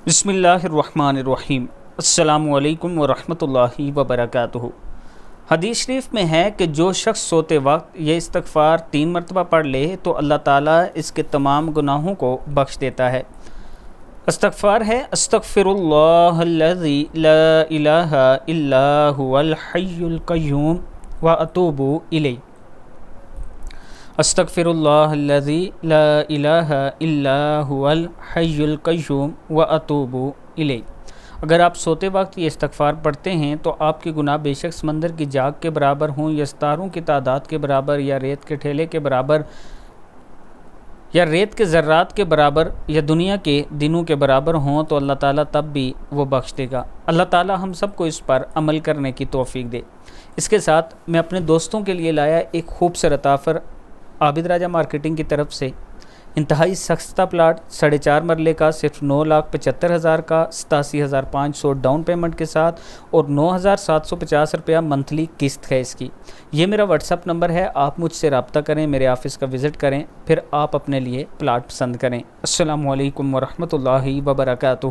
بسم اللہ الرحمن الرحیم۔ السلام علیکم ورحمۃ اللہ وبرکاتہ۔ حدیث شریف میں ہے کہ جو شخص سوتے وقت یہ استغفار 3 مرتبہ پڑھ لے تو اللہ تعالیٰ اس کے تمام گناہوں کو بخش دیتا ہے۔ استغفار ہے استغفر اللہ الذی لا الہ الا هو الحی القیوم واتوب الیہ۔ استغفر اللہ الذی لا الہ الا هو الحی القیوم واتوب الیہ۔ اگر آپ سوتے وقت یہ استغفار پڑھتے ہیں تو آپ کے گناہ بے شک سمندر کی جاگ کے برابر ہوں یا ستاروں کی تعداد کے برابر یا ریت کے ٹھیلے کے برابر یا ریت کے ذرات کے برابر یا دنیا کے دنوں کے برابر ہوں تو اللہ تعالیٰ تب بھی وہ بخش دے گا۔ اللہ تعالیٰ ہم سب کو اس پر عمل کرنے کی توفیق دے۔ اس کے ساتھ میں اپنے دوستوں کے لیے لایا ایک خوبصورت آفر عابد راجہ مارکیٹنگ کی طرف سے۔ انتہائی سستا پلاٹ 4.5 مرلے کا صرف 9,75,000 کا 87,500 ڈاؤن پیمنٹ کے ساتھ اور 9,750 روپیہ منتھلی قسط ہے اس کی۔ یہ میرا واٹس ایپ نمبر ہے، آپ مجھ سے رابطہ کریں، میرے آفس کا وزٹ کریں، پھر آپ اپنے لیے پلاٹ پسند کریں۔ السلام علیکم ورحمۃ اللہ وبرکاتہ۔